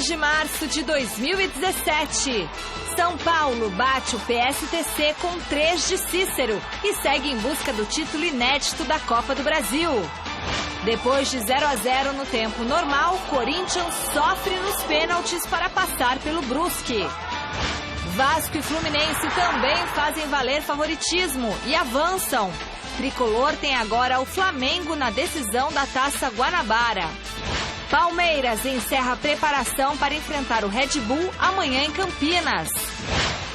2 de março de 2017. São Paulo bate o PSTC com 3 de Cícero e segue em busca do título inédito da Copa do Brasil. Depois de 0-0 no tempo normal, Corinthians sofre nos pênaltis para passar pelo Brusque. Vasco e Fluminense também fazem valer favoritismo e avançam. Tricolor tem agora o Flamengo na decisão da Taça Guanabara. Palmeiras encerra a preparação para enfrentar o Red Bull amanhã em Campinas.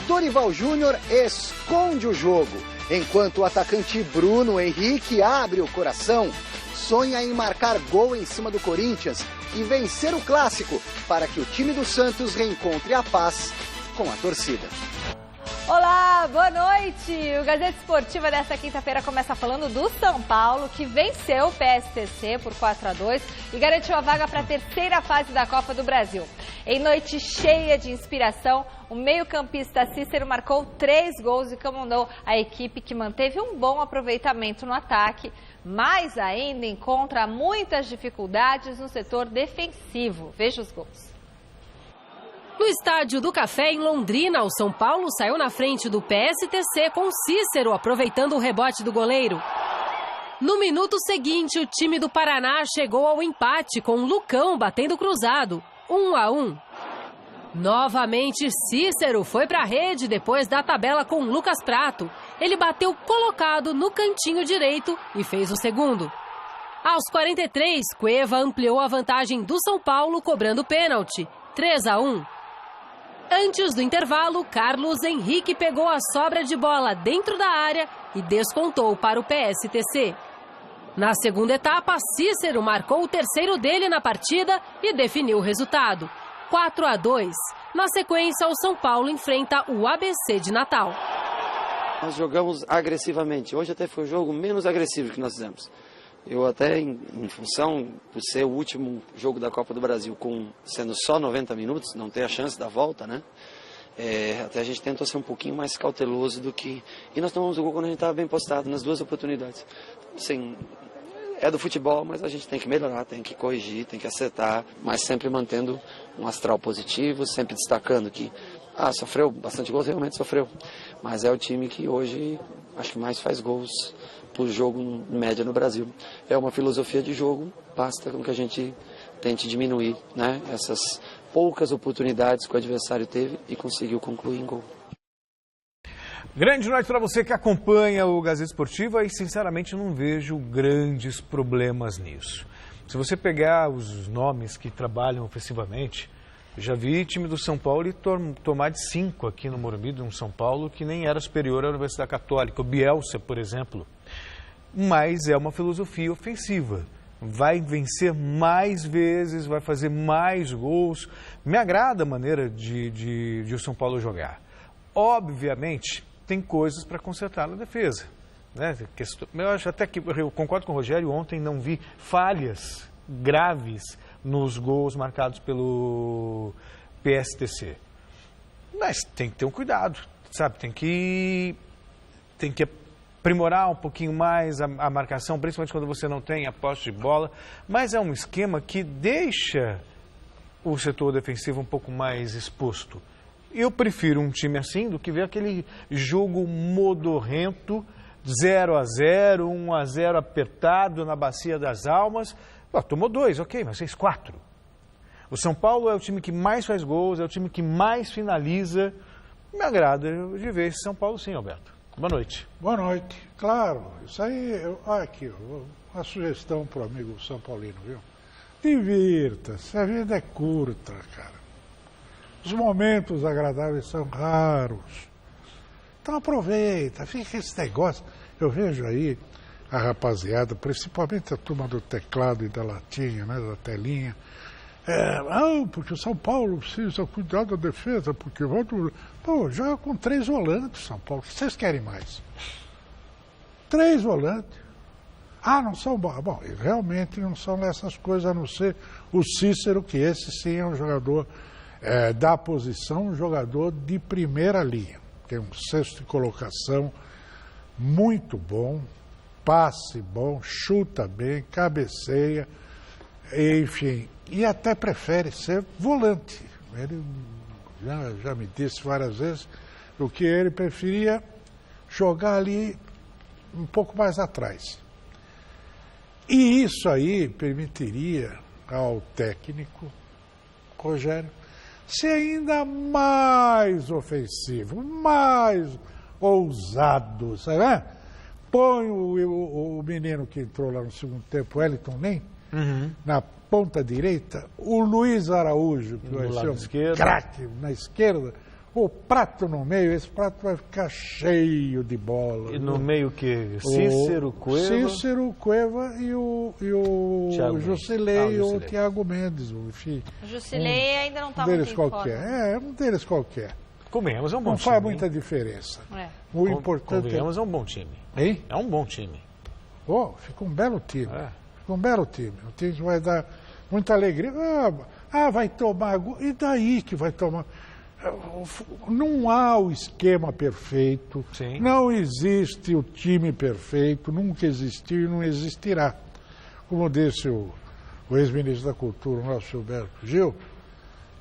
Dorival Júnior esconde o jogo, enquanto o atacante Bruno Henrique abre o coração. Sonha em marcar gol em cima do Corinthians e vencer o clássico para que o time do Santos reencontre a paz com a torcida. Olá, boa noite! O Gazeta Esportiva desta quinta-feira começa falando do São Paulo, que venceu o PSTC por 4-2 e garantiu a vaga para a terceira fase da Copa do Brasil. Em noite cheia de inspiração, o meio-campista Cícero marcou 3 gols e comandou a equipe, que manteve um bom aproveitamento no ataque, mas ainda encontra muitas dificuldades no setor defensivo. Veja os gols. No Estádio do Café, em Londrina, o São Paulo saiu na frente do PSTC com Cícero aproveitando o rebote do goleiro. No minuto seguinte, o time do Paraná chegou ao empate com Lucão batendo cruzado, 1-1. Novamente, Cícero foi para a rede depois da tabela com Lucas Prato. Ele bateu colocado no cantinho direito e fez o segundo. Aos 43, Cueva ampliou a vantagem do São Paulo cobrando pênalti, 3-1. Antes do intervalo, Carlos Henrique pegou a sobra de bola dentro da área e descontou para o PSTC. Na segunda etapa, Cícero marcou o terceiro dele na partida e definiu o resultado, 4-2. Na sequência, o São Paulo enfrenta o ABC de Natal. Nós jogamos agressivamente. Hoje até foi o jogo menos agressivo que nós fizemos. Eu até, em função, por ser o último jogo da Copa do Brasil, sendo só 90 minutos, não ter a chance da volta, né? Até a gente tentou ser um pouquinho mais cauteloso do que... E nós tomamos o gol quando a gente estava bem postado, nas 2 oportunidades. Assim, é do futebol, mas a gente tem que melhorar, tem que corrigir, tem que acertar, mas sempre mantendo um astral positivo, sempre destacando que... sofreu bastante gols, realmente sofreu. Mas é o time que hoje, acho que mais faz gols por jogo em média no Brasil. É uma filosofia de jogo, basta com que a gente tente diminuir, né, essas poucas oportunidades que o adversário teve e conseguiu concluir em gol. Grande noite para você que acompanha o Gazeta Esportiva e, sinceramente, não vejo grandes problemas nisso. Se você pegar os nomes que trabalham ofensivamente, eu já vi time do São Paulo tomar de 5 aqui no Morumbi, de um São Paulo que nem era superior à Universidade Católica, o Bielsa, por exemplo. Mas é uma filosofia ofensiva. Vai vencer mais vezes, vai fazer mais gols. Me agrada a maneira de o São Paulo jogar. Obviamente, tem coisas para consertar na defesa, né? Eu acho até que, eu concordo com o Rogério, ontem não vi falhas graves nos gols marcados pelo PSTC. Mas tem que ter um cuidado, sabe? Tem que aprimorar um pouquinho mais a marcação, principalmente quando você não tem a posse de bola. Mas é um esquema que deixa o setor defensivo um pouco mais exposto. Eu prefiro um time assim do que ver aquele jogo modorrento, 0-0, 1-0 apertado na Bacia das Almas. Tomou 2, ok, mas fez 4. O São Paulo é o time que mais faz gols, é o time que mais finaliza. Me agrada de ver esse São Paulo sim, Alberto. Boa noite. Boa noite. Claro, isso aí, olha aqui, uma sugestão para o amigo São Paulino, viu? Divirta-se, a vida é curta, cara. Os momentos agradáveis são raros. Então aproveita, fica esse negócio. Eu vejo aí a rapaziada, principalmente a turma do teclado e da latinha, né, da telinha. Porque o São Paulo precisa cuidar da defesa, porque joga com 3 volantes, São Paulo. O que vocês querem mais? 3 volantes. Não são bons. Bom, realmente não são essas coisas, a não ser o Cícero, que esse sim é um jogador da posição, um jogador de primeira linha. Tem um cesto de colocação muito bom, passe bom, chuta bem, cabeceia. Enfim, e até prefere ser volante. Ele já me disse várias vezes o que ele preferia jogar ali um pouco mais atrás. E isso aí permitiria ao técnico Rogério ser ainda mais ofensivo, mais ousado, sabe? Põe o menino que entrou lá no segundo tempo, Wellington Nem, na ponta direita, o Luiz Araújo, que vai ser um craque na esquerda, o Prato no meio, esse Prato vai ficar cheio de bola. E no meio que Cícero, Cueva? Cícero, Cueva e o Jusilei e o Thiago Mendes, enfim. O Jusilei ainda não está muito em forma. Um deles qualquer. Convenhamos, é um bom time. Não faz muita diferença. O importante convenhamos, é um bom time. Hein? É um bom time. Fica um belo time. Fica um belo time. O time que vai dar muita alegria. Vai tomar... E daí que vai tomar... Não há o esquema perfeito, Sim. Não existe o time perfeito, nunca existiu e não existirá. Como disse o ex-ministro da Cultura, o nosso Gilberto Gil,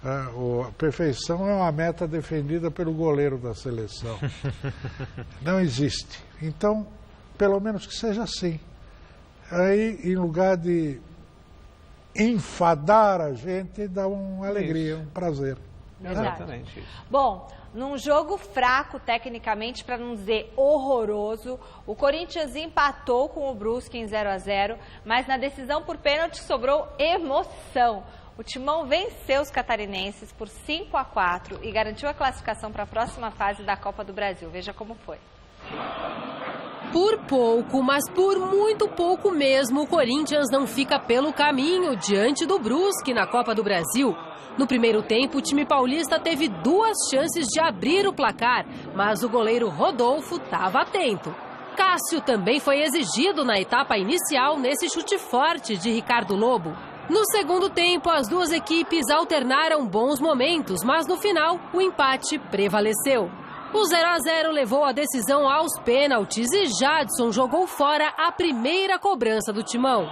a perfeição é uma meta defendida pelo goleiro da seleção. Não existe. Então, pelo menos que seja assim. Aí, em lugar de enfadar a gente, dá uma alegria, um prazer. Exatamente. Bom, num jogo fraco tecnicamente, para não dizer horroroso, o Corinthians empatou com o Brusque em 0-0, mas na decisão por pênalti sobrou emoção. O Timão venceu os catarinenses por 5-4 e garantiu a classificação para a próxima fase da Copa do Brasil. Veja como foi. Por pouco, mas por muito pouco mesmo, o Corinthians não fica pelo caminho diante do Brusque na Copa do Brasil. No primeiro tempo, o time paulista teve 2 chances de abrir o placar, mas o goleiro Rodolfo estava atento. Cássio também foi exigido na etapa inicial nesse chute forte de Ricardo Lobo. No segundo tempo, as duas equipes alternaram bons momentos, mas no final, o empate prevaleceu. O 0-0 levou a decisão aos pênaltis e Jadson jogou fora a primeira cobrança do Timão.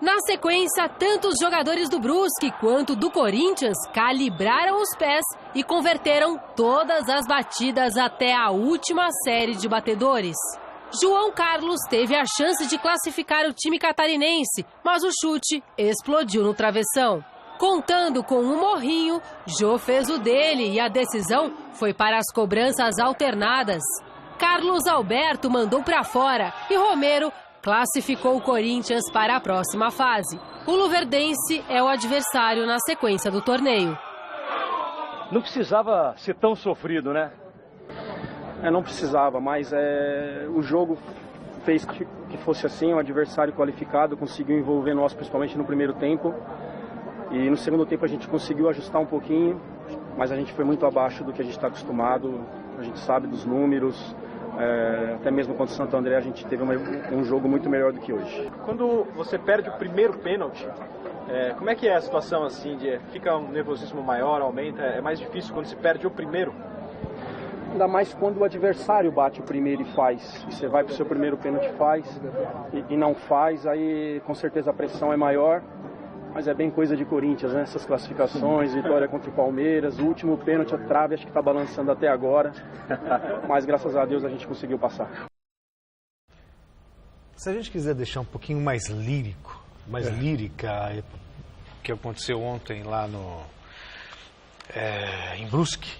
Na sequência, tanto os jogadores do Brusque quanto do Corinthians calibraram os pés e converteram todas as batidas até a última série de batedores. João Carlos teve a chance de classificar o time catarinense, mas o chute explodiu no travessão. Contando com um morrinho, Jô fez o dele e a decisão foi para as cobranças alternadas. Carlos Alberto mandou para fora e Romero classificou o Corinthians para a próxima fase. O luverdense é o adversário na sequência do torneio. Não precisava ser tão sofrido, né? Não precisava, mas o jogo fez que fosse assim, um adversário qualificado, conseguiu envolver nós, principalmente no primeiro tempo. E no segundo tempo a gente conseguiu ajustar um pouquinho, mas a gente foi muito abaixo do que a gente está acostumado, a gente sabe dos números. Até mesmo contra o Santo André a gente teve um jogo muito melhor do que hoje. Quando você perde o primeiro pênalti, como é que é a situação assim? Fica um nervosismo maior, aumenta? É mais difícil quando se perde o primeiro? Ainda mais quando o adversário bate o primeiro e faz. E você vai para o seu primeiro pênalti e faz, e não faz, aí com certeza a pressão é maior. Mas é bem coisa de Corinthians, né? Essas classificações, vitória contra o Palmeiras, o último pênalti, a trave, acho que está balançando até agora. Mas graças a Deus a gente conseguiu passar. Se a gente quiser deixar um pouquinho mais lírico, mais lírica, o que aconteceu ontem lá em Brusque,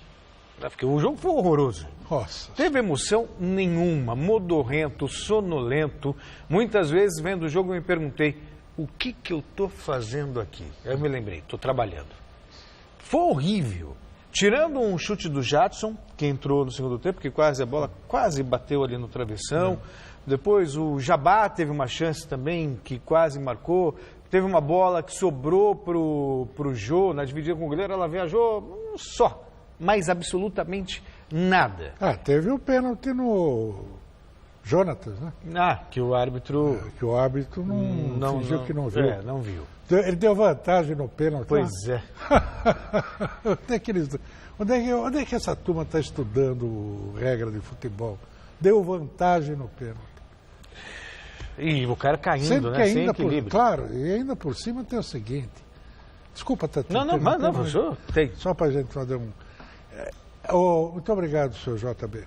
porque o jogo foi horroroso. Nossa. Teve emoção nenhuma, modorrento, sonolento. Muitas vezes vendo o jogo eu me perguntei, o que eu estou fazendo aqui? Eu me lembrei, estou trabalhando. Foi horrível. Tirando um chute do Jadson, que entrou no segundo tempo, que a bola quase bateu ali no travessão. Depois o Jabá teve uma chance também, que quase marcou. Teve uma bola que sobrou pro Jô, na dividida com o goleiro, ela viajou só. Mas absolutamente nada. Teve o pênalti no Jonatas, né? Que o árbitro... que o árbitro não fingiu que não viu. Não viu. Ele deu vantagem no pênalti. Pois é. Onde é que essa turma está estudando regra de futebol? Deu vantagem no pênalti. E o cara caindo, Sendo né? que Sem ainda equilíbrio. claro, e ainda por cima tem o seguinte. Desculpa, Tati. Não, professor. Tem. Só para a gente fazer um... muito obrigado, senhor JB.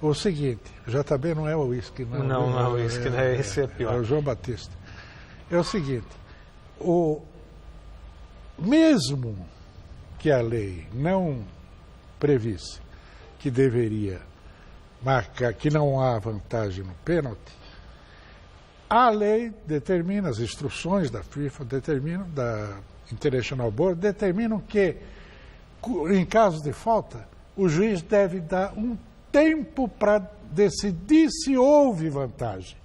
O seguinte, JB não é o uísque, não. Não é o uísque, né? Esse é pior. É o João Batista. É o seguinte, mesmo que a lei não previsse que deveria marcar que não há vantagem no pênalti, a lei determina, as instruções da FIFA determinam, da International Board, determinam que, em caso de falta, o juiz deve dar um tempo para decidir se houve vantagem.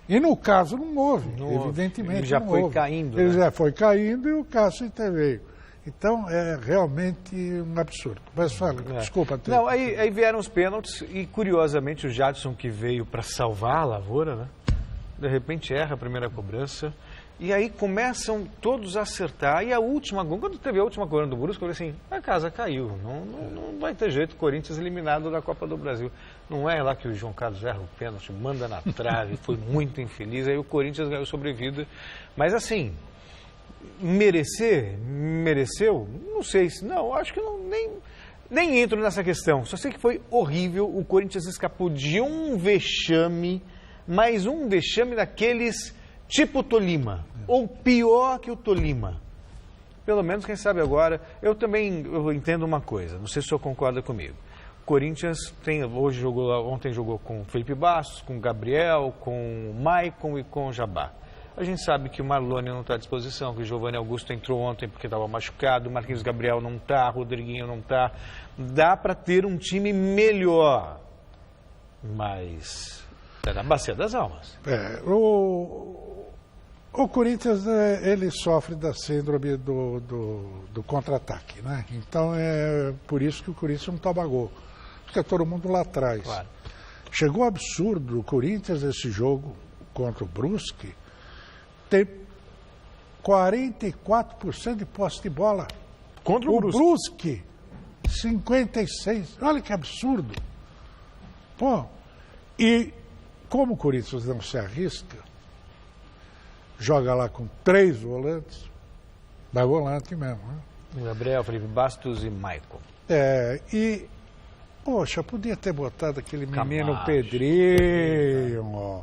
E no caso não houve, evidentemente. Ele já não foi houve. caindo. Ele né? já foi caindo e o Cássio interveio. Então é realmente um absurdo. Mas fala, desculpa. Não, aí vieram os pênaltis e curiosamente o Jadson, que veio para salvar a lavoura, né? De repente erra a primeira cobrança. E aí começam todos a acertar. E a última, quando teve a última cobrança do Brusque, eu falei assim, a casa caiu. Não vai ter jeito, Corinthians eliminado da Copa do Brasil. Não é lá que o João Carlos erra o pênalti, manda na trave, foi muito infeliz. Aí o Corinthians ganhou sobrevida. Mas assim, mereceu? Não sei se... Não, acho que nem entro nessa questão. Só sei que foi horrível. O Corinthians escapou de um vexame, mais um vexame daqueles... tipo Tolima, ou pior que o Tolima. Pelo menos, quem sabe agora, eu entendo uma coisa, não sei se o senhor concorda comigo. Corinthians ontem jogou com o Felipe Bastos, com o Gabriel, com o Maicon e com o Jabá. A gente sabe que o Marlone não está à disposição, que o Giovanni Augusto entrou ontem porque estava machucado, o Marquinhos Gabriel não está, o Rodriguinho não está. Dá para ter um time melhor, mas é na bacia das almas. O Corinthians, ele sofre da síndrome do contra-ataque, né? Então é por isso que o Corinthians não toma gol. Fica todo mundo lá atrás. Claro. Chegou absurdo o Corinthians, esse jogo contra o Brusque, tem 44% de posse de bola. Contra o Brusque, 56%. Olha que absurdo. Pô, e como o Corinthians não se arrisca, joga lá com 3 volantes, vai volante mesmo, né? Gabriel, Felipe Bastos e Maicon. Poxa, podia ter botado aquele menino Camacho. Pedrinho, ó.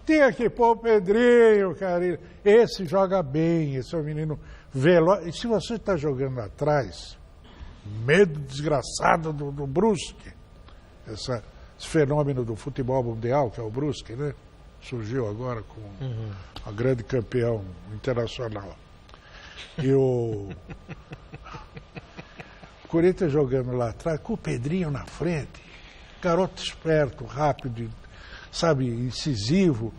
Tinha que pôr o Pedrinho, cara. Esse joga bem, esse é um menino veloz. E se você está jogando atrás, medo desgraçado do Brusque, esse fenômeno do futebol mundial, que é o Brusque, né? Surgiu agora com a grande campeão internacional. E o Corinthians jogando lá atrás, com o Pedrinho na frente, garoto esperto, rápido, sabe, incisivo,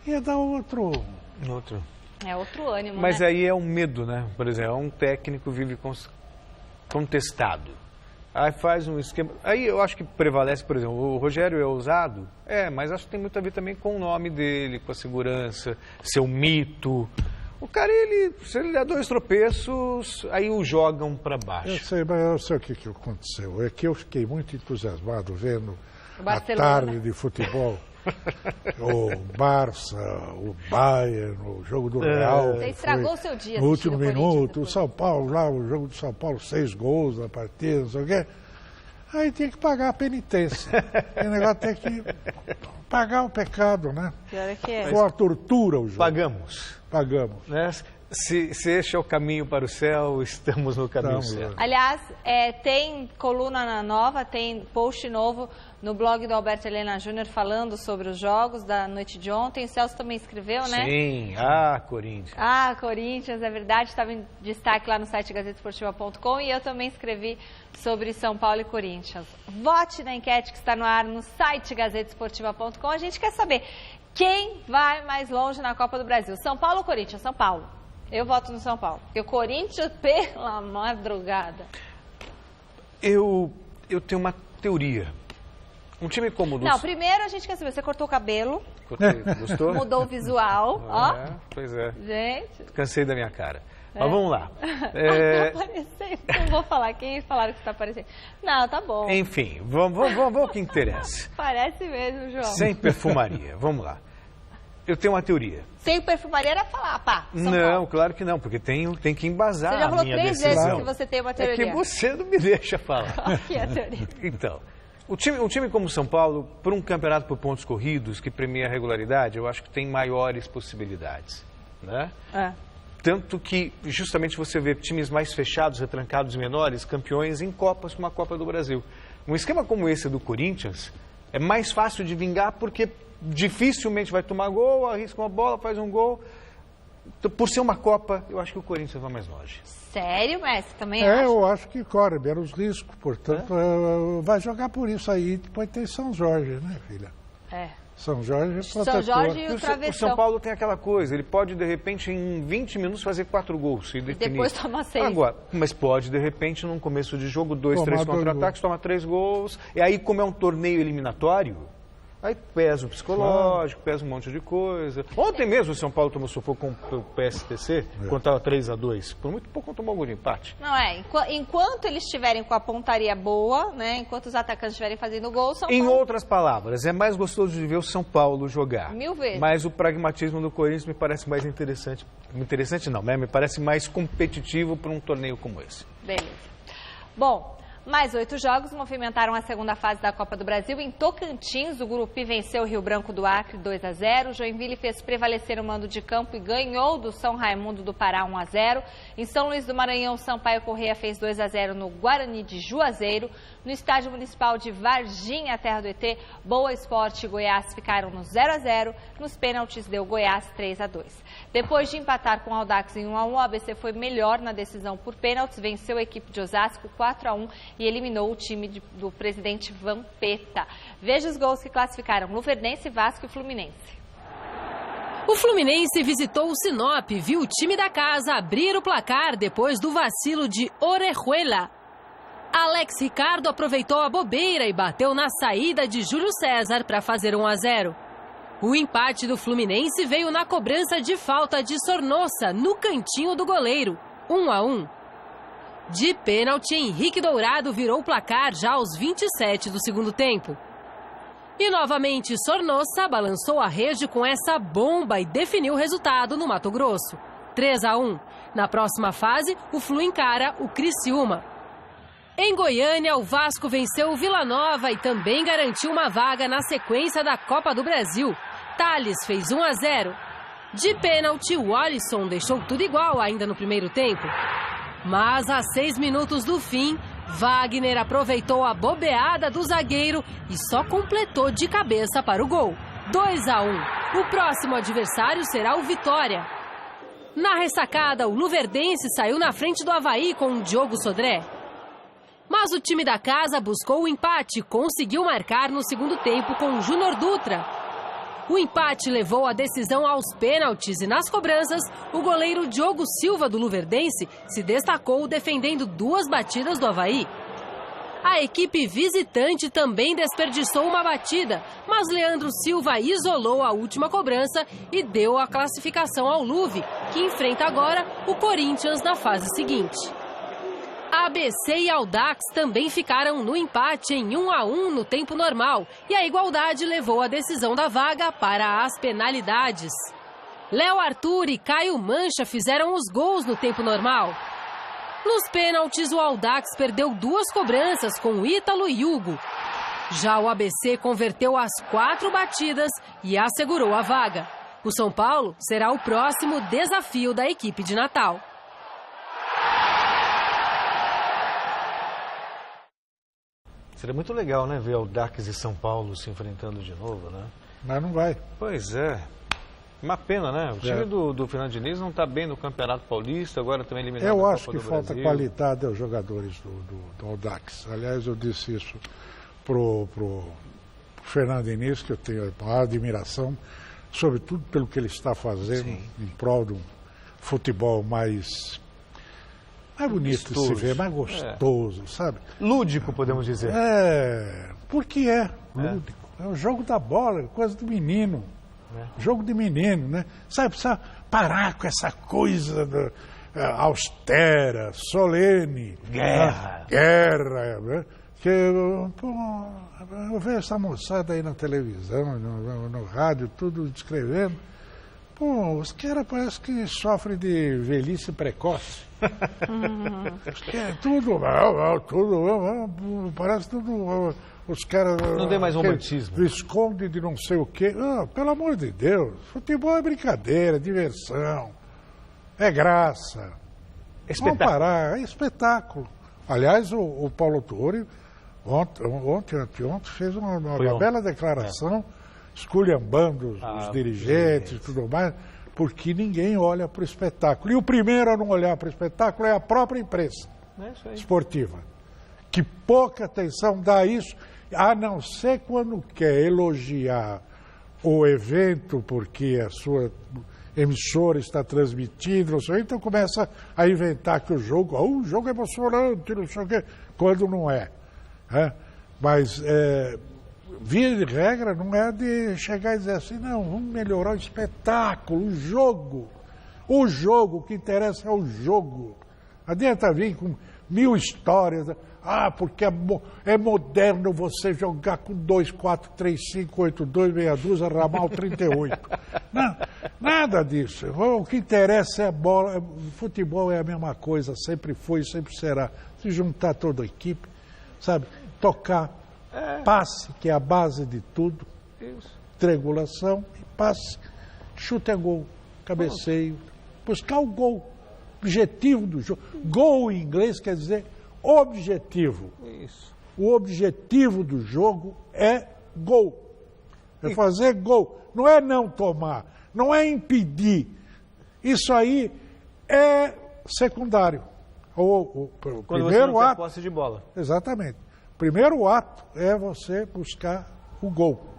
ia dar outro. É outro ânimo, Mas né? aí é um medo, né? Por exemplo, um técnico vive contestado. Aí faz um esquema... Aí eu acho que prevalece, por exemplo, o Rogério é ousado, mas acho que tem muito a ver também com o nome dele, com a segurança, seu mito. O cara, se ele der 2 tropeços, aí o jogam para baixo. Eu sei, mas eu sei o que aconteceu. É que eu fiquei muito entusiasmado vendo a Barcelona, tarde de futebol. O Barça, o Bayern, o jogo do Real. Você estragou o seu dia no último assistindo o minuto, Corinthians o São Paulo lá, o jogo do São Paulo, 6 gols na partida, não sei o quê. Aí tem que pagar a penitência. O negócio tem que pagar o pecado, né? Pior é que é. Foi uma tortura o jogo. Pagamos. Né? Se este é o caminho para o céu, estamos no caminho certo. Aliás, tem coluna nova, tem post novo no blog do Alberto Helena Júnior falando sobre os jogos da noite de ontem. O Celso também escreveu, né? Sim, Corinthians. Corinthians, é verdade, estava em destaque lá no site gazetesportiva.com e eu também escrevi sobre São Paulo e Corinthians. Vote na enquete que está no ar no site gazetesportiva.com. A gente quer saber quem vai mais longe na Copa do Brasil, São Paulo ou Corinthians? São Paulo. Eu voto no São Paulo. Porque o Corinthians, pela madrugada. Eu tenho uma teoria. Um time como o do... Não, primeiro a gente quer saber, você cortou o cabelo. Gostou? Mudou o visual, ó. Pois é. Gente. Cansei da minha cara. Mas vamos lá. Tá aparecendo. Não vou falar quem falaram que está aparecendo. Não, tá bom. Enfim, vamos ao que interessa. Parece mesmo, João. Sem perfumaria. Vamos lá. Eu tenho uma teoria. Sem o perfumaria era falar, pá, São Não, Paulo. Claro que não, porque tem que embasar Você já a falou minha 3 decisão. vezes que você tem uma teoria. É que você não me deixa falar. Qual que é a teoria? Então, um time como o São Paulo, por um campeonato por pontos corridos, que premia a regularidade, eu acho que tem maiores possibilidades, né? Tanto que, justamente, você vê times mais fechados, retrancados e menores, campeões em Copas, como a Copa do Brasil. Um esquema como esse do Corinthians é mais fácil de vingar porque dificilmente vai tomar gol, arrisca uma bola, faz um gol. Por ser uma Copa, eu acho que o Corinthians vai mais longe. Sério, Messi? Também acha? Eu acho que corre menos risco, portanto, vai jogar por isso aí. Depois tem São Jorge, né, filha? São Jorge é protetor. São Jorge e o O travessão. São Paulo tem aquela coisa, ele pode, de repente, em 20 minutos fazer 4 gols e definir. Depois toma 6. Agora, mas pode, de repente, num começo de jogo, 2, 3 Tomar 2 contra-ataques, toma 3 gols. E aí, como é um torneio eliminatório, aí pesa o psicológico, pesa um monte de coisa. Ontem mesmo o São Paulo tomou sufoco com o PSTC, quando estava 3-2. Por muito pouco tomou um gol de empate. Não enquanto eles estiverem com a pontaria boa, né? Enquanto os atacantes estiverem fazendo gol, São Em Paulo... outras palavras, é mais gostoso de ver o São Paulo jogar. 1000 vezes. Mas o pragmatismo do Corinthians me parece mais interessante. Interessante não, né? Me parece mais competitivo para um torneio como esse. Beleza. Bom... Mais 8 jogos movimentaram a segunda fase da Copa do Brasil. Em Tocantins, o Gurupi venceu o Rio Branco do Acre 2-0. Joinville fez prevalecer o mando de campo e ganhou do São Raimundo do Pará 1-0. Em São Luís do Maranhão, o Sampaio Corrêa fez 2-0 no Guarani de Juazeiro. No Estádio Municipal de Varginha, terra do ET, Boa Esporte e Goiás ficaram no 0-0. Nos pênaltis deu Goiás 3-2. Depois de empatar com o Audax em 1-1, o ABC foi melhor na decisão por pênaltis, venceu a equipe de Osasco 4-1 e eliminou o time do presidente Vampeta. Veja os gols que classificaram Luverdense, Vasco e Fluminense. O Fluminense visitou o Sinop, viu o time da casa abrir o placar depois do vacilo de Orejuela. Alex Ricardo aproveitou a bobeira e bateu na saída de Júlio César para fazer 1-0. O empate do Fluminense veio na cobrança de falta de Sornosa no cantinho do goleiro, 1-1. De pênalti, Henrique Dourado virou o placar já aos 27 do segundo tempo. E novamente Sornosa balançou a rede com essa bomba e definiu o resultado no Mato Grosso, 3-1. Na próxima fase, o Flu encara o Criciúma. Em Goiânia, o Vasco venceu o Vila Nova e também garantiu uma vaga na sequência da Copa do Brasil. Tales fez 1-0. De pênalti, o Alisson deixou tudo igual ainda no primeiro tempo. Mas a 6 minutos do fim, Wagner aproveitou a bobeada do zagueiro e só completou de cabeça para o gol. 2-1. O próximo adversário será o Vitória. Na ressacada, o Luverdense saiu na frente do Avaí com o Diogo Sodré. Mas o time da casa buscou o empate e conseguiu marcar no segundo tempo com o Júnior Dutra. O empate levou a decisão aos pênaltis e nas cobranças, o goleiro Diogo Silva do Luverdense se destacou defendendo 2 batidas do Avaí. A equipe visitante também desperdiçou uma batida, mas Leandro Silva isolou a última cobrança e deu a classificação ao Luve, que enfrenta agora o Corinthians na fase seguinte. ABC e Audax também ficaram no empate em 1-1 no tempo normal e a igualdade levou a decisão da vaga para as penalidades. Léo Arthur e Caio Mancha fizeram os gols no tempo normal. Nos pênaltis, o Audax perdeu 2 cobranças com Ítalo e Hugo. Já o ABC converteu as 4 batidas e assegurou a vaga. O São Paulo será o próximo desafio da equipe de Natal. Seria muito legal, né, ver Audax e São Paulo se enfrentando de novo, né? Mas não vai. Pois é. Uma pena, né? O time do Fernando Diniz não está bem no Campeonato Paulista, agora também eliminado Eu da acho Copa que do falta Brasil. qualidade aos jogadores do Audax. Aliás, eu disse isso pro Fernando Diniz, que eu tenho uma admiração, sobretudo pelo que ele está fazendo em prol de um futebol mais bonito de se ver, mais gostoso, sabe? Lúdico, podemos dizer. Porque é lúdico. É o jogo da bola, coisa do menino. Jogo de menino, né? Sabe, precisa parar com essa coisa austera, solene. Guerra, né? Que eu vejo essa moçada aí na televisão, no rádio, tudo descrevendo. Pô, os caras parecem que sofrem de velhice precoce. Tudo, parece tudo... Os caras... Não tem mais romantismo. Esconde de não sei o quê. Ah, pelo amor de Deus, futebol é brincadeira, é diversão, é graça. Vamos parar, é espetáculo. Aliás, o Paulo Tuori, ontem fez uma bela declaração, esculhambando os dirigentes e tudo mais, porque ninguém olha para o espetáculo. E o primeiro a não olhar para o espetáculo é a própria imprensa esportiva, que pouca atenção dá a isso, a não ser quando quer elogiar o evento, porque a sua emissora está transmitindo, não sei, então começa a inventar que o jogo é emocionante, não sei o quê, quando não é. Mas, via de regra, não é de chegar e dizer assim, não, vamos melhorar o espetáculo, o jogo. O que interessa é o jogo. Adianta vir com 1000 histórias, porque é moderno você jogar com 2, 4, 3, 5, 8, 2, meia dúzia, ramal 38. Não, nada disso. O que interessa é a bola. Futebol é a mesma coisa, sempre foi e sempre será. Se juntar toda a equipe, sabe? Tocar, passe, que é a base de tudo. Triangulação, passe, chute é gol, cabeceio, buscar o gol. Objetivo do jogo. Gol em inglês quer dizer objetivo. Isso. O objetivo do jogo é gol. É fazer gol. Não é não tomar. Não é impedir. Isso aí é secundário. O primeiro você não ato. tem posse de bola. Exatamente. O primeiro ato é você buscar o gol.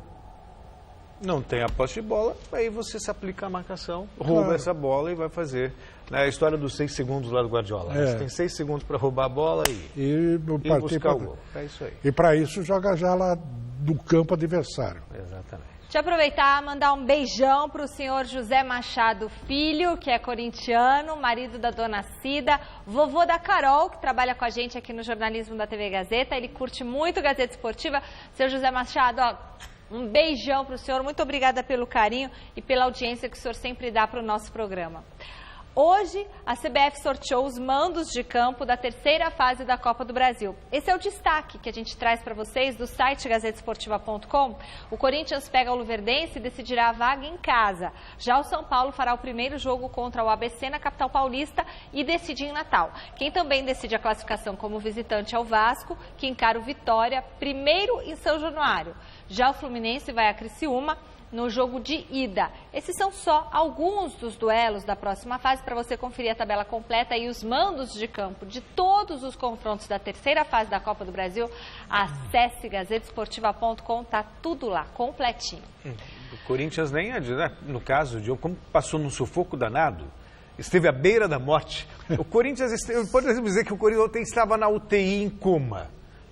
Não tem a posse de bola, aí você se aplica a marcação, rouba essa bola e vai fazer. A história dos 6 segundos lá do Guardiola. Você tem 6 segundos para roubar a bola e buscar o gol. É isso aí. E para isso joga já lá do campo adversário. Exatamente. Deixa eu aproveitar e mandar um beijão para o senhor José Machado Filho, que é corintiano, marido da dona Cida, vovô da Carol, que trabalha com a gente aqui no jornalismo da TV Gazeta. Ele curte muito Gazeta Esportiva. Seu José Machado, um beijão para o senhor, muito obrigada pelo carinho e pela audiência que o senhor sempre dá para o nosso programa. Hoje, a CBF sorteou os mandos de campo da terceira fase da Copa do Brasil. Esse é o destaque que a gente traz para vocês do site gazetesportiva.com. O Corinthians pega o Luverdense e decidirá a vaga em casa. Já o São Paulo fará o primeiro jogo contra o ABC na capital paulista e decide em Natal. Quem também decide a classificação como visitante é o Vasco, que encara o Vitória primeiro em São Januário. Já o Fluminense vai a Criciúma no jogo de ida. Esses são só alguns dos duelos da próxima fase. Para você conferir a tabela completa e os mandos de campo de todos os confrontos da terceira fase da Copa do Brasil, acesse gazetesportiva.com, tá tudo lá, completinho. O Corinthians nem, no caso, como passou num sufoco danado, esteve à beira da morte. O Corinthians, podemos dizer que o Corinthians estava na UTI em coma.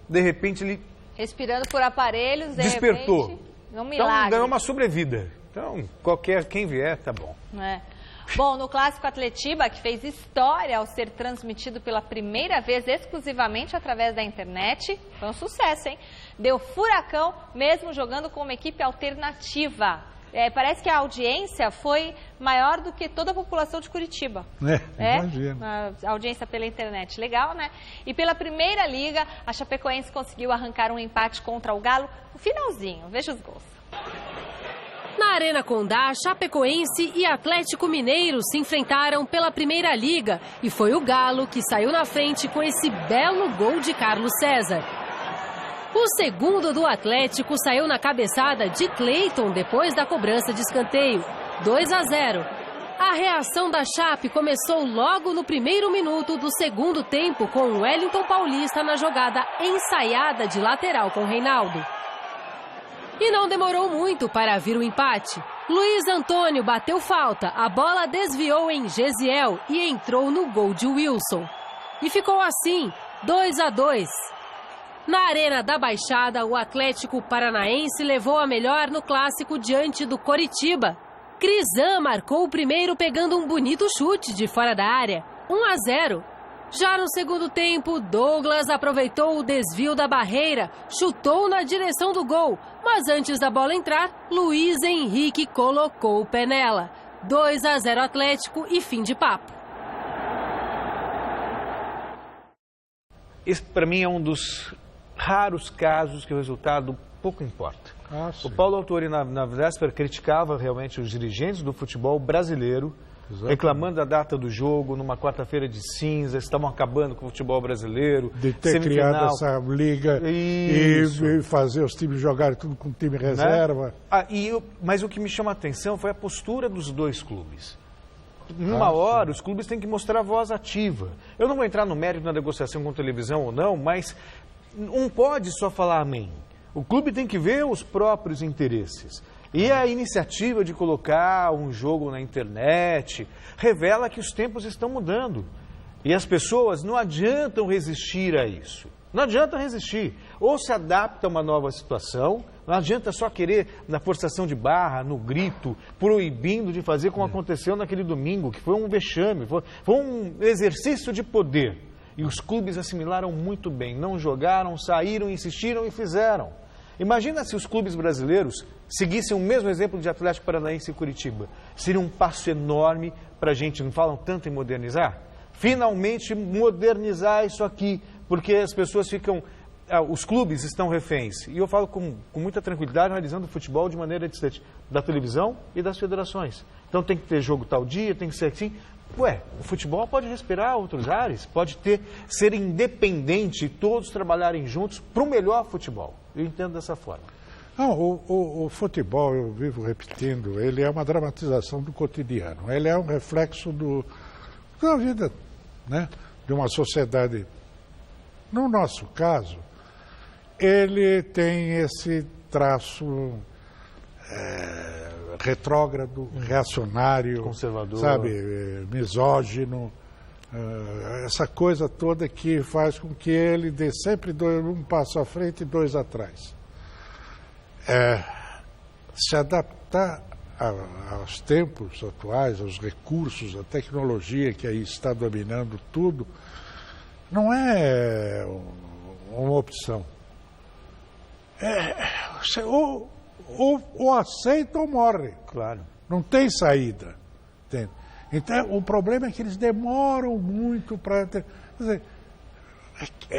De repente ele... respirando por aparelhos, despertou. Repente, um milagre. Então ganhou uma sobrevida. Então, quem vier, tá bom. Bom, no Clássico Atletiba, que fez história ao ser transmitido pela primeira vez exclusivamente através da internet, foi um sucesso, hein? Deu furacão, mesmo jogando com uma equipe alternativa. Parece que a audiência foi maior do que toda a população de Curitiba. Imagina. A audiência pela internet. Legal, né? E pela Primeira Liga, a Chapecoense conseguiu arrancar um empate contra o Galo no finalzinho. Veja os gols. Na Arena Condá, Chapecoense e Atlético Mineiro se enfrentaram pela Primeira Liga e foi o Galo que saiu na frente com esse belo gol de Carlos César. O segundo do Atlético saiu na cabeçada de Cleiton depois da cobrança de escanteio, 2-0. A reação da Chape começou logo no primeiro minuto do segundo tempo com o Wellington Paulista na jogada ensaiada de lateral com Reinaldo. E não demorou muito para vir o empate. Luiz Antônio bateu falta, a bola desviou em Gesiel e entrou no gol de Wilson. E ficou assim, 2-2. Na Arena da Baixada, o Atlético Paranaense levou a melhor no clássico diante do Coritiba. Crisan marcou o primeiro pegando um bonito chute de fora da área, 1-0. Já no segundo tempo, Douglas aproveitou o desvio da barreira, chutou na direção do gol, mas antes da bola entrar, Luiz Henrique colocou o pé nela, 2-0 Atlético e fim de papo. Esse, para mim, é um dos raros casos que o resultado pouco importa. O Paulo Autori, na véspera, criticava realmente os dirigentes do futebol brasileiro, reclamando da data do jogo, numa quarta-feira de cinzas, estavam acabando com o futebol brasileiro. De ter criado essa liga e fazer os times jogarem tudo com time reserva. Né? Mas o que me chama a atenção foi a postura dos dois clubes. Numa hora, os clubes têm que mostrar voz ativa. Eu não vou entrar no mérito da negociação com televisão ou não, mas não pode só falar amém. O clube tem que ver os próprios interesses. E a iniciativa de colocar um jogo na internet revela que os tempos estão mudando. E as pessoas não adiantam resistir a isso. Não adianta resistir. Ou se adapta a uma nova situação, não adianta só querer, na forçação de barra, no grito, proibindo de fazer como aconteceu naquele domingo, que foi um vexame, foi um exercício de poder. E os clubes assimilaram muito bem, não jogaram, saíram, insistiram e fizeram. Imagina se os clubes brasileiros seguissem o mesmo exemplo de Atlético Paranaense e Curitiba. Seria um passo enorme para a gente, não falam tanto em modernizar? Finalmente modernizar isso aqui, porque as pessoas ficam, os clubes estão reféns. E eu falo com muita tranquilidade, analisando o futebol de maneira distante da televisão e das federações. Então tem que ter jogo tal dia, tem que ser assim. O futebol pode respirar outros ares, pode ser independente e todos trabalharem juntos para o melhor futebol. Eu entendo dessa forma. Não, o futebol, eu vivo repetindo, ele é uma dramatização do cotidiano. Ele é um reflexo da vida, né, de uma sociedade. No nosso caso, ele tem esse traço retrógrado, reacionário, conservador, sabe, misógino, essa coisa toda que faz com que ele dê sempre um passo à frente e dois atrás. Se adaptar aos tempos atuais, aos recursos, à tecnologia que aí está dominando tudo, não é uma opção. Ou aceita ou morre. Claro. Não tem saída. Entende? Então, o problema é que eles demoram muito para ter. Quer dizer,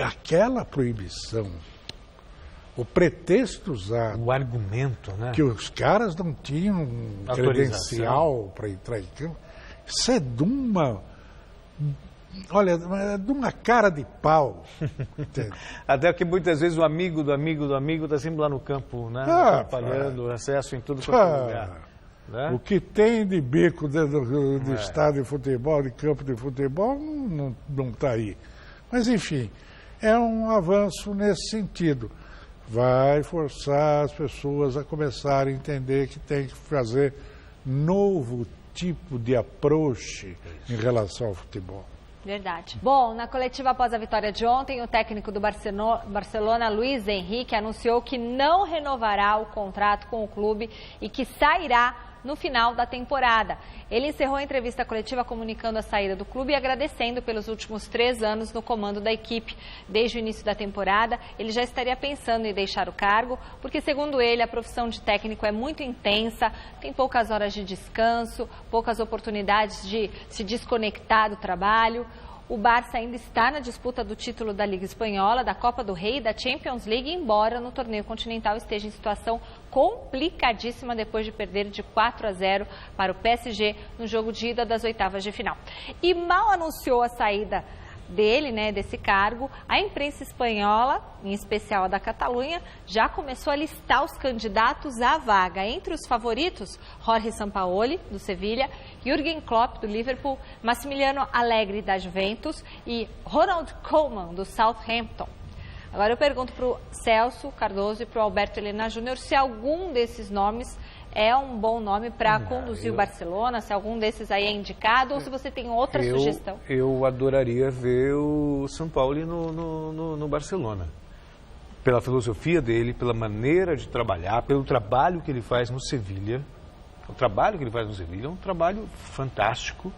aquela proibição, o pretexto usado. O argumento, né? Que os caras não tinham credencial para entrar em campo. Isso é de uma. Olha, é de uma cara de pau. Até que muitas vezes o amigo do amigo do amigo está sempre lá no campo, né? Atrapalhando acesso em tudo quanto é lugar. Né? O que tem de bico dentro do estádio de futebol, de campo de futebol, não está aí. Mas, enfim, é um avanço nesse sentido. Vai forçar as pessoas a começarem a entender que tem que fazer novo tipo de approach em relação ao futebol. Verdade. Bom, na coletiva após a vitória de ontem, o técnico do Barcelona, Luis Enrique, anunciou que não renovará o contrato com o clube e que sairá no final da temporada. Ele encerrou a entrevista coletiva comunicando a saída do clube e agradecendo pelos últimos 3 anos no comando da equipe. Desde o início da temporada, ele já estaria pensando em deixar o cargo, porque, segundo ele, a profissão de técnico é muito intensa, tem poucas horas de descanso, poucas oportunidades de se desconectar do trabalho. O Barça ainda está na disputa do título da Liga Espanhola, da Copa do Rei e da Champions League, embora no torneio continental esteja em situação complicadíssima depois de perder de 4-0 para o PSG no jogo de ida das oitavas de final. E mal anunciou a saída dele, né, desse cargo, a imprensa espanhola, em especial a da Catalunha, já começou a listar os candidatos à vaga. Entre os favoritos, Jorge Sampaoli, do Sevilha, Jürgen Klopp, do Liverpool, Massimiliano Allegri, da Juventus e Ronald Koeman, do Southampton. Agora eu pergunto para o Celso Cardoso e para o Alberto Helena Júnior se algum desses nomes é um bom nome para conduzir o Barcelona, se algum desses aí é indicado ou se você tem outra sugestão. Eu adoraria ver o Sampaoli no Barcelona. Pela filosofia dele, pela maneira de trabalhar, pelo trabalho que ele faz no Sevilha. O trabalho que ele faz no Sevilha é um trabalho fantástico.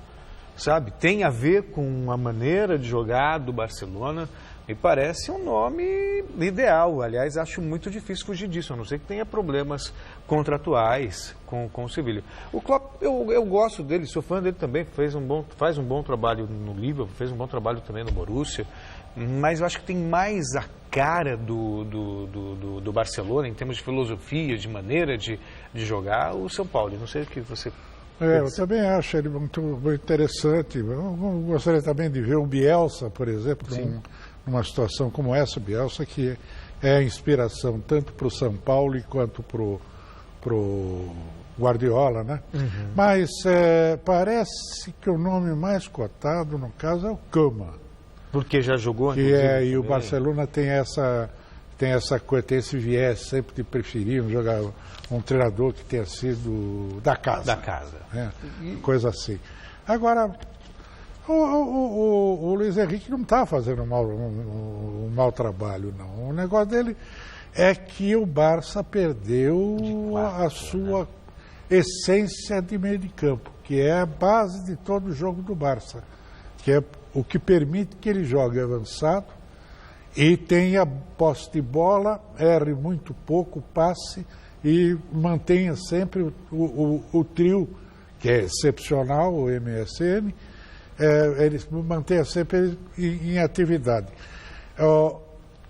sabe? Tem a ver com a maneira de jogar do Barcelona. Me parece um nome ideal. Aliás, acho muito difícil fugir disso, a não ser que tenha problemas contratuais com o Sevilha. O Klopp, eu gosto dele, sou fã dele também, faz um bom trabalho no Liverpool, fez um bom trabalho também no Borussia, mas eu acho que tem mais a cara do Barcelona, em termos de filosofia, de maneira de jogar, o São Paulo. Não sei o que você... Eu também acho ele muito interessante. Eu gostaria também de ver um Bielsa, por exemplo, numa situação como essa, Bielsa, que é a inspiração tanto para o São Paulo quanto para o Guardiola, né? Uhum. Mas parece que o nome mais cotado, no caso, é o Cama. Porque já jogou, e o Barcelona tem esse viés sempre de preferir um treinador que tenha sido da casa. Da casa. Né? Coisa assim. Agora, o Luiz Henrique não está fazendo um mau trabalho, não. O negócio dele é que o Barça perdeu a sua essência de meio de campo, que é a base de todo o jogo do Barça, que é o que permite que ele jogue avançado e tenha posse de bola, erre muito pouco, passe e mantenha sempre o trio, que é excepcional, o MSN, ele mantenha sempre em atividade.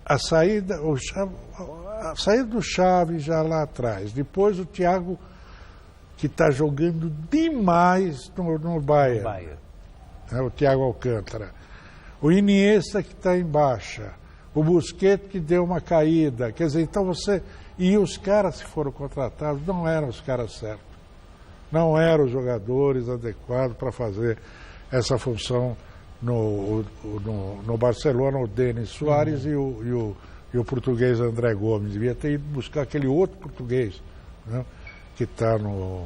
A saída do Xavi já lá atrás, depois o Thiago, que está jogando demais no Bayern. O Thiago Alcântara, o Iniesta que está em baixa, o Busquets que deu uma caída, quer dizer, então e os caras que foram contratados não eram os caras certos, não eram os jogadores adequados para fazer essa função no Barcelona, o Denis Suárez e o português André Gomes, devia ter ido buscar aquele outro português, né, que está no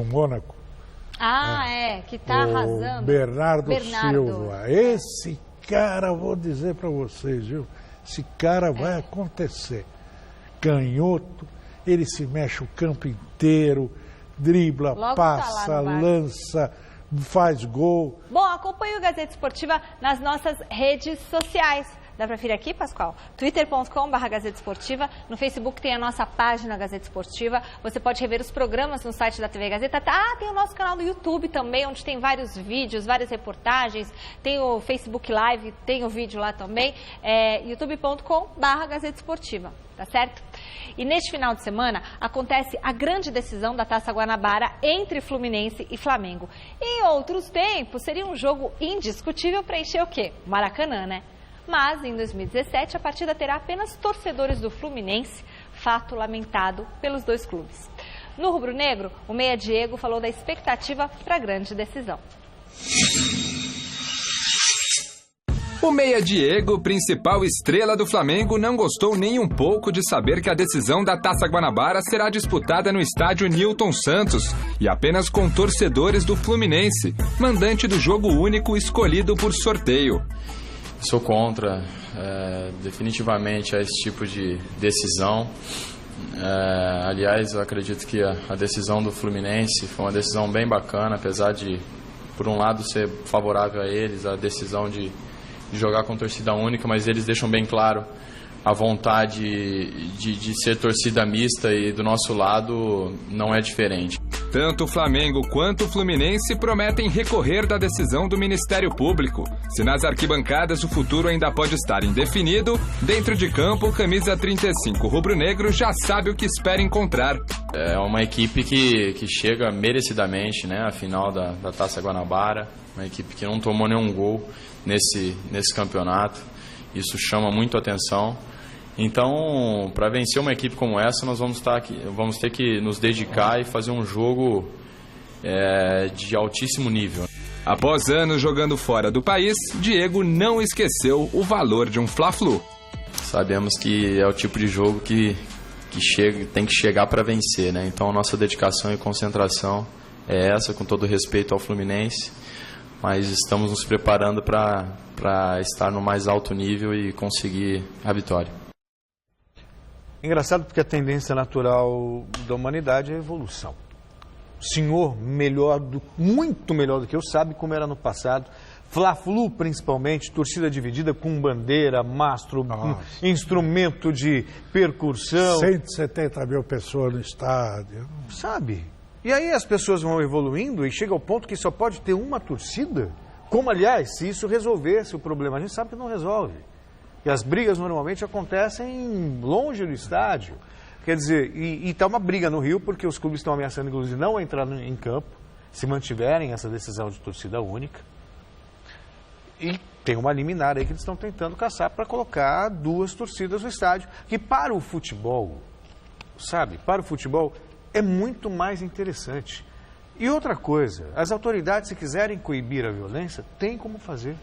Mônaco. Que está arrasando. Bernardo Silva. Esse cara, vou dizer para vocês, viu? Esse cara vai acontecer. Canhoto, ele se mexe o campo inteiro, dribla, logo passa, lança, faz gol. Bom, acompanhe o Gazeta Esportiva nas nossas redes sociais. Dá para vir aqui, Pascoal? twitter.com/Gazeta Esportiva. No Facebook tem a nossa página Gazeta Esportiva. Você pode rever os programas no site da TV Gazeta. Tem o nosso canal no YouTube também, onde tem vários vídeos, várias reportagens. Tem o Facebook Live, tem o vídeo lá também. youtube.com/Gazeta Esportiva. Tá certo? E neste final de semana acontece a grande decisão da Taça Guanabara entre Fluminense e Flamengo. Em outros tempos, seria um jogo indiscutível para encher o quê? O Maracanã, né? Mas, em 2017, a partida terá apenas torcedores do Fluminense, fato lamentado pelos dois clubes. No rubro-negro, o meia Diego falou da expectativa para a grande decisão. O meia Diego, principal estrela do Flamengo, não gostou nem um pouco de saber que a decisão da Taça Guanabara será disputada no estádio Newton Santos e apenas com torcedores do Fluminense, mandante do jogo único escolhido por sorteio. Sou contra, definitivamente, a esse tipo de decisão. Aliás, eu acredito que a decisão do Fluminense foi uma decisão bem bacana, apesar de, por um lado, ser favorável a eles, a decisão de jogar com torcida única, mas eles deixam bem claro a vontade de ser torcida mista e do nosso lado não é diferente. Tanto o Flamengo quanto o Fluminense prometem recorrer da decisão do Ministério Público. Se nas arquibancadas o futuro ainda pode estar indefinido, dentro de campo, camisa 35 rubro-negro já sabe o que espera encontrar. É uma equipe que chega merecidamente, né, à final da Taça Guanabara, uma equipe que não tomou nenhum gol nesse campeonato. Isso chama muito a atenção. Então, para vencer uma equipe como essa, nós vamos ter que nos dedicar e fazer um jogo de altíssimo nível. Após anos jogando fora do país, Diego não esqueceu o valor de um Fla-Flu. Sabemos que é o tipo de jogo que tem que chegar para vencer, né? Então, a nossa dedicação e concentração é essa, com todo respeito ao Fluminense, mas estamos nos preparando para estar no mais alto nível e conseguir a vitória. Engraçado porque a tendência natural da humanidade é a evolução. senhor muito melhor do que eu, sabe como era no passado. Fla-Flu, principalmente, torcida dividida com bandeira, mastro, instrumento de percussão. 170 mil pessoas no estádio. Sabe? E aí as pessoas vão evoluindo e chega ao ponto que só pode ter uma torcida. Como, aliás, se isso resolvesse o problema, a gente sabe que não resolve. E as brigas normalmente acontecem longe do estádio. Quer dizer, e está uma briga no Rio porque os clubes estão ameaçando, inclusive, não entrar em campo se mantiverem essa decisão de torcida única. E tem uma liminar aí que eles estão tentando caçar para colocar 2 torcidas no estádio, que para o futebol, sabe, para o futebol é muito mais interessante. E outra coisa, as autoridades, se quiserem coibir a violência, tem como fazer.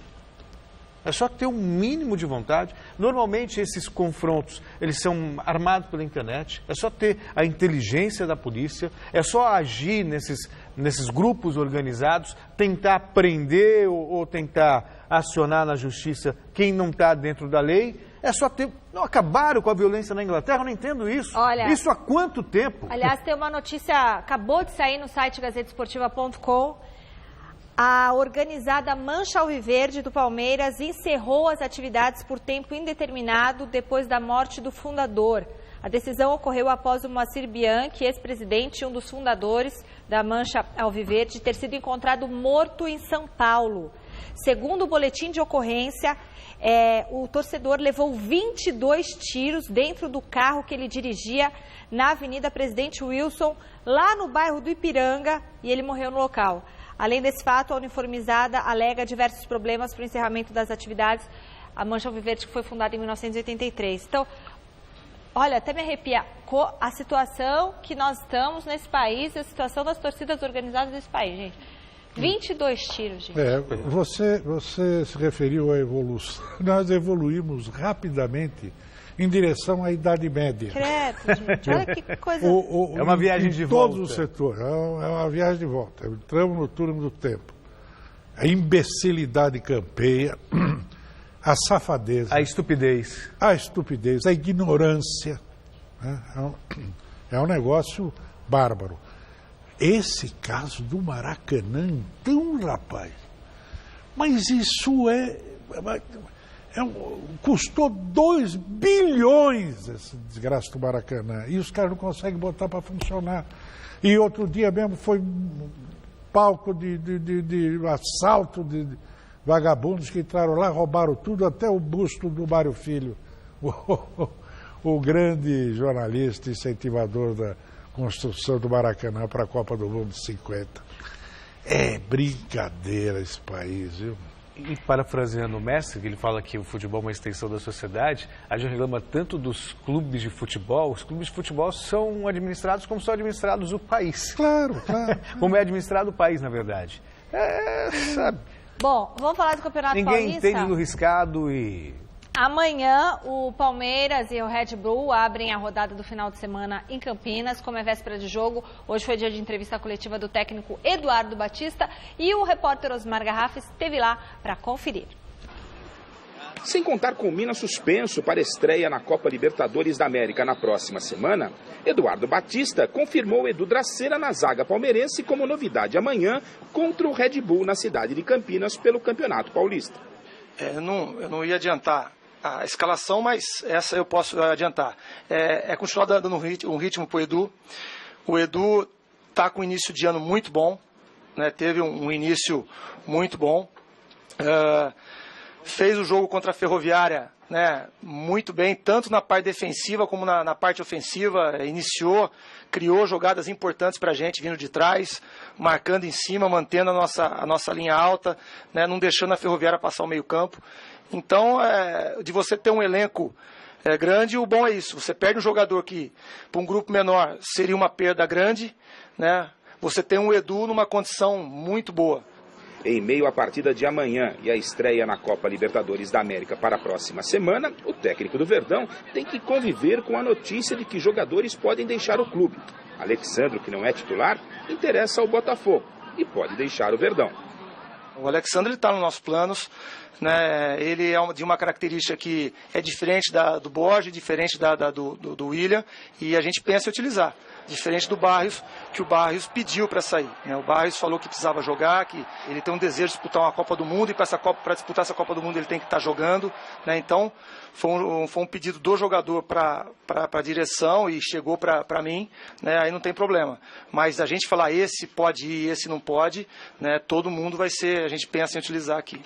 É só ter um mínimo de vontade. Normalmente esses confrontos, eles são armados pela internet. É só ter a inteligência da polícia. É só agir nesses grupos organizados, tentar prender ou tentar acionar na justiça quem não está dentro da lei. É só ter... Não acabaram com a violência na Inglaterra, eu não entendo isso. Olha, isso há quanto tempo? Aliás, tem uma notícia, acabou de sair no site gazetesportiva.com. A organizada Mancha Alviverde do Palmeiras encerrou as atividades por tempo indeterminado depois da morte do fundador. A decisão ocorreu após o Moacir Bianchi, ex-presidente e um dos fundadores da Mancha Alviverde, ter sido encontrado morto em São Paulo. Segundo o boletim de ocorrência, o torcedor levou 22 tiros dentro do carro que ele dirigia na Avenida Presidente Wilson, lá no bairro do Ipiranga, e ele morreu no local. Além desse fato, a uniformizada alega diversos problemas para o encerramento das atividades. A Mancha Alviverde, que foi fundada em 1983. Então, olha, até me arrepia a situação que nós estamos nesse país, a situação das torcidas organizadas desse país, gente. 22 tiros, gente. Você se referiu à evolução. Nós evoluímos rapidamente em direção à Idade Média. Credo, gente. Olha que coisa... É uma viagem de volta. Em todos os setores. É uma viagem de volta. Entramos no túnel do tempo. A imbecilidade campeia, a safadeza. A estupidez. A ignorância. Né? É um negócio bárbaro. Esse caso do Maracanã, então, rapaz, mas isso custou 2 bilhões esse desgraça do Maracanã, e os caras não conseguem botar para funcionar. E outro dia mesmo foi palco de assalto de vagabundos que entraram lá, roubaram tudo, até o busto do Mário Filho, o grande jornalista incentivador da construção do Maracanã para a Copa do Mundo de 50. É brincadeira esse país, viu? E parafraseando o Messi, que ele fala que o futebol é uma extensão da sociedade, a gente reclama tanto dos clubes de futebol. Os clubes de futebol são administrados como são administrados o país. Claro. Como é administrado o país, na verdade. Sabe? Bom, vamos falar do Campeonato Paulista? Ninguém entende do riscado e... Amanhã, o Palmeiras e o Red Bull abrem a rodada do final de semana em Campinas, como é véspera de jogo. Hoje foi dia de entrevista coletiva do técnico Eduardo Batista e o repórter Osmar Garrafa esteve lá para conferir. Sem contar com o Minas suspenso para a estreia na Copa Libertadores da América na próxima semana, Eduardo Batista confirmou Edu Dracera na zaga palmeirense como novidade amanhã contra o Red Bull na cidade de Campinas pelo Campeonato Paulista. Eu não ia adiantar a escalação, mas essa eu posso adiantar. Continuar dando um ritmo para o Edu. O Edu está com um início de ano muito bom, né? Teve um início muito bom. Fez o jogo contra a Ferroviária, né, muito bem, tanto na parte defensiva como na parte ofensiva. Criou jogadas importantes para a gente, vindo de trás, marcando em cima, mantendo a nossa linha alta, né, não deixando a Ferroviária passar o meio campo. Então, de você ter um elenco grande, o bom é isso. Você perde um jogador que, para um grupo menor, seria uma perda grande, né? Você tem um Edu numa condição muito boa. Em meio à partida de amanhã e à estreia na Copa Libertadores da América para a próxima semana, o técnico do Verdão tem que conviver com a notícia de que jogadores podem deixar o clube. Alexandro, que não é titular, interessa ao Botafogo e pode deixar o Verdão. O Alexandre está nos nossos planos, né? Ele é de uma característica que é diferente do Borges, diferente do William, e a gente pensa em utilizar. Diferente do Barrios, que o Barrios pediu para sair, né? O Barrios falou que precisava jogar, que ele tem um desejo de disputar uma Copa do Mundo e para disputar essa Copa do Mundo ele tem que estar jogando, né? Então foi um pedido do jogador para a direção e chegou para mim, né? Aí não tem problema. Mas a gente falar esse pode ir, esse não pode, né? Todo mundo vai ser, a gente pensa em utilizar aqui.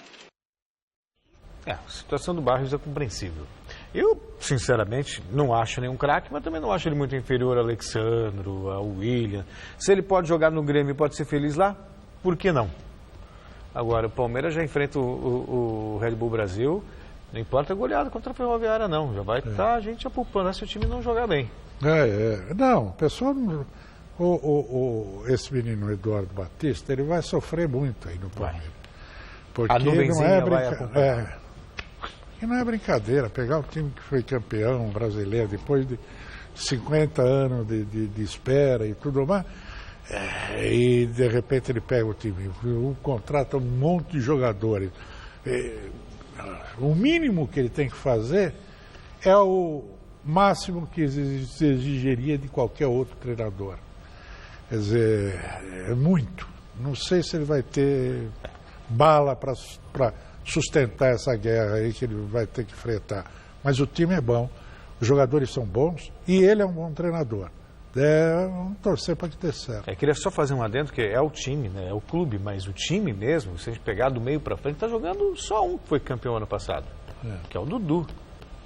A situação do Barrios é compreensível. Eu, sinceramente, não acho nenhum craque, mas também não acho ele muito inferior ao Alexandro, ao William. Se ele pode jogar no Grêmio e pode ser feliz lá, por que não? Agora, o Palmeiras já enfrenta o Red Bull Brasil, não importa a goleada contra a Ferroviária, não. Já vai estar a gente apupando se o time não jogar bem. Não, o pessoal não... esse menino Eduardo Batista, ele vai sofrer muito aí no Palmeiras. Porque não é brincadeira. E não é brincadeira, pegar o time que foi campeão brasileiro depois de 50 anos de espera e tudo mais, e de repente ele pega o time, contrata um monte de jogadores. O mínimo que ele tem que fazer é o máximo que se exigiria de qualquer outro treinador. Quer dizer, é muito. Não sei se ele vai ter bala para sustentar essa guerra aí que ele vai ter que enfrentar. Mas o time é bom, os jogadores são bons e ele é um bom treinador. Vamos torcer para que dê certo. Queria só fazer um adendo, que é o time, né? É o clube, mas o time mesmo, se a gente pegar do meio para frente, está jogando só um que foi campeão ano passado, que é o Dudu.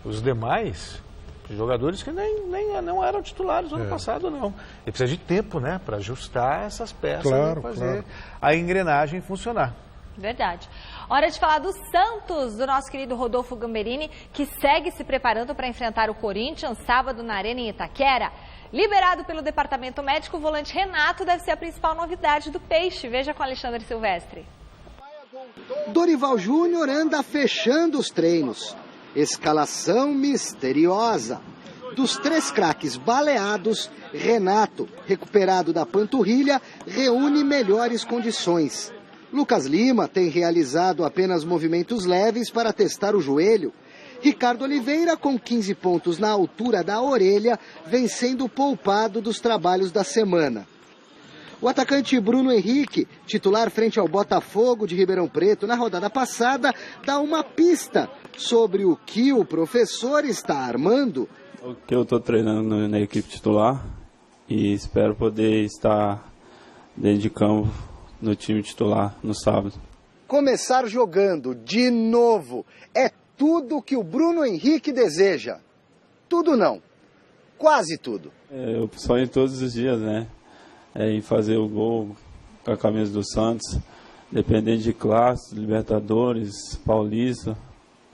Os demais, jogadores que não eram titulares no ano passado, não. Ele precisa de tempo, né? Para ajustar essas peças e fazer a engrenagem funcionar. Verdade. Hora de falar do Santos, do nosso querido Rodolfo Gamberini, que segue se preparando para enfrentar o Corinthians sábado na Arena em Itaquera. Liberado pelo departamento médico, o volante Renato deve ser a principal novidade do Peixe. Veja com Alexandre Silvestre. Dorival Júnior anda fechando os treinos. Escalação misteriosa. Dos 3 craques baleados, Renato, recuperado da panturrilha, reúne melhores condições. Lucas Lima tem realizado apenas movimentos leves para testar o joelho. Ricardo Oliveira, com 15 pontos na altura da orelha, vem sendo poupado dos trabalhos da semana. O atacante Bruno Henrique, titular frente ao Botafogo de Ribeirão Preto na rodada passada, dá uma pista sobre o que o professor está armando. O que eu estou treinando na equipe titular e espero poder estar dentro de campo no time titular no sábado. Começar jogando de novo é tudo que o Bruno Henrique deseja. Tudo não, quase tudo. Eu sonho todos os dias, né? Em fazer o gol com a camisa do Santos, dependendo de classe, Libertadores, Paulista,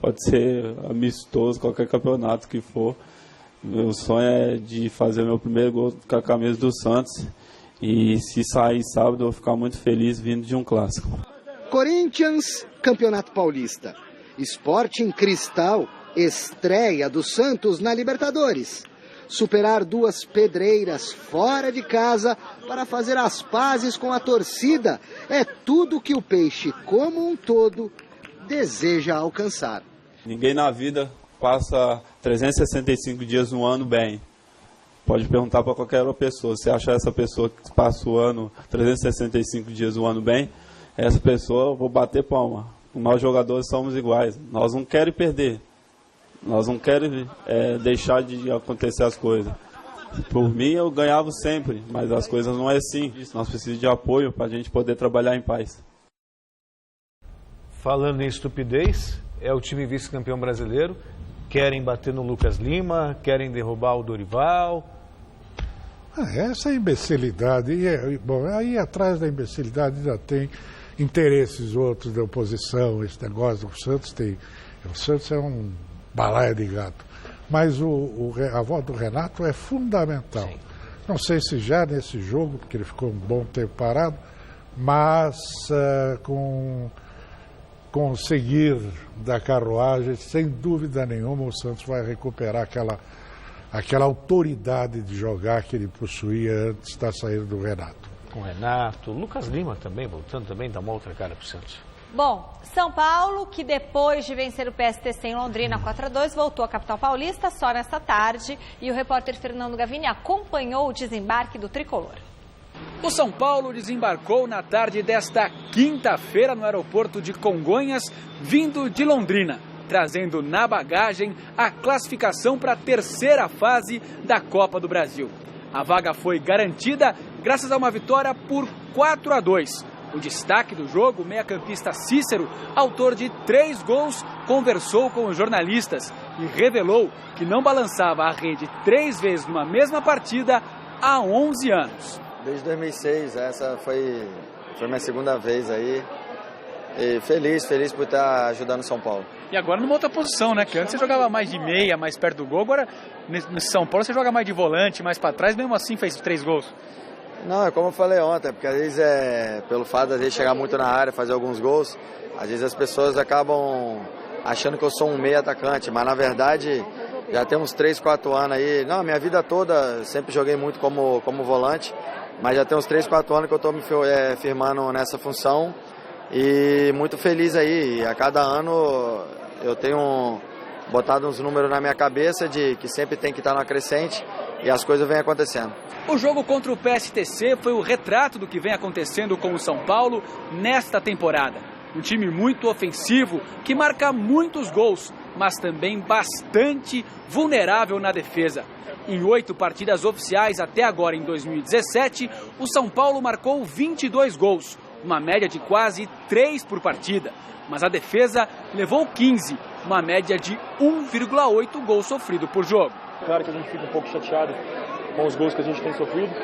pode ser amistoso, qualquer campeonato que for. Meu sonho é de fazer meu primeiro gol com a camisa do Santos. E se sair sábado, eu vou ficar muito feliz vindo de um clássico. Corinthians, Campeonato Paulista. Sporting Cristal, estreia do Santos na Libertadores. Superar 2 pedreiras fora de casa para fazer as pazes com a torcida é tudo que o Peixe, como um todo, deseja alcançar. Ninguém na vida passa 365 dias no ano bem. Pode perguntar para qualquer outra pessoa. Se achar essa pessoa que passa o ano, 365 dias do ano bem, essa pessoa eu vou bater palma. Nós jogadores somos iguais. Nós não queremos perder. Nós não queremos deixar de acontecer as coisas. Por mim, eu ganhava sempre, mas as coisas não é assim. Nós precisamos de apoio para a gente poder trabalhar em paz. Falando em estupidez, é o time vice-campeão brasileiro. Querem bater no Lucas Lima, querem derrubar o Dorival. Essa imbecilidade, bom, aí atrás da imbecilidade já tem interesses outros da oposição, esse negócio do Santos tem. O Santos é um balaia de gato. Mas a volta do Renato é fundamental. Sim. Não sei se já nesse jogo, porque ele ficou um bom tempo parado, mas com o seguir da carruagem, sem dúvida nenhuma, o Santos vai recuperar aquela autoridade de jogar que ele possuía antes da saída do Renato. Com o Renato, Lucas Lima também, voltando também, dá uma outra cara para o Santos. Bom, São Paulo, que depois de vencer o PSTC em Londrina 4-2, voltou à capital paulista só nesta tarde. E o repórter Fernando Gavini acompanhou o desembarque do tricolor. O São Paulo desembarcou na tarde desta quinta-feira no aeroporto de Congonhas, vindo de Londrina, trazendo na bagagem a classificação para a terceira fase da Copa do Brasil. A vaga foi garantida graças a uma vitória por 4-2. O destaque do jogo, o meia-campista Cícero, autor de 3 gols, conversou com os jornalistas e revelou que não balançava a rede 3 vezes numa mesma partida há 11 anos. Desde 2006, essa foi minha segunda vez aí. E feliz por estar ajudando o São Paulo. E agora numa outra posição, né? Que antes você jogava mais de meia, mais perto do gol. Agora, no São Paulo, você joga mais de volante, mais para trás. Mesmo assim, fez 3 gols. Não, é como eu falei ontem. Porque às vezes, pelo fato de às vezes chegar muito na área, fazer alguns gols, às vezes as pessoas acabam achando que eu sou um meia atacante. Mas, na verdade, já tem uns 3, 4 anos aí. Não, minha vida toda sempre joguei muito como volante. Mas já tem uns 3, 4 anos que eu estou me firmando nessa função. E muito feliz aí. A cada ano eu tenho botado uns números na minha cabeça de que sempre tem que estar na crescente e as coisas vêm acontecendo. O jogo contra o PSTC foi o retrato do que vem acontecendo com o São Paulo nesta temporada. Um time muito ofensivo que marca muitos gols, mas também bastante vulnerável na defesa. Em 8 partidas oficiais até agora em 2017, o São Paulo marcou 22 gols, uma média de quase 3 por partida. Mas a defesa levou 15, uma média de 1,8 gol sofrido por jogo. Claro que a gente fica um pouco chateado com os gols que a gente tem sofrido,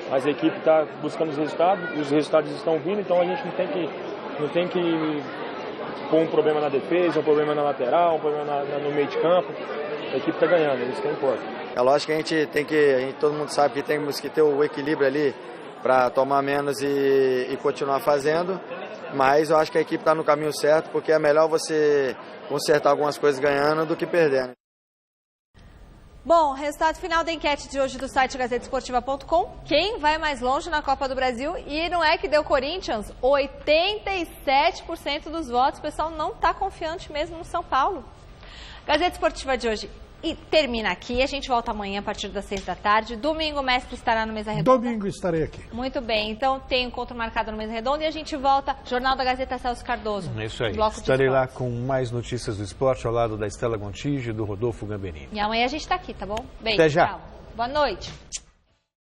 mas a equipe está buscando os resultados estão vindo, então a gente não tem que pôr um problema na defesa, um problema na lateral, um problema no meio de campo. A equipe está ganhando, isso que importa. É lógico que a gente todo mundo sabe que temos que ter o equilíbrio ali para tomar menos e continuar fazendo, mas eu acho que a equipe está no caminho certo, porque é melhor você consertar algumas coisas ganhando do que perdendo. Bom, resultado final da enquete de hoje do site gazetesportiva.com. Quem vai mais longe na Copa do Brasil? E não é que deu Corinthians? 87% dos votos. O pessoal não está confiante mesmo no São Paulo. Gazeta Esportiva de hoje e termina aqui. A gente volta amanhã a partir das 6 da tarde. Domingo o Mestre estará no Mesa Redonda. Domingo estarei aqui. Muito bem. Então tem encontro marcado no Mesa Redonda e a gente volta. Jornal da Gazeta, Celso Cardoso. É isso aí. Estarei lá com mais notícias do esporte ao lado da Estela Gontijo e do Rodolfo Gamberini. E amanhã a gente está aqui, tá bom? Beijo. Até já. Tchau. Boa noite.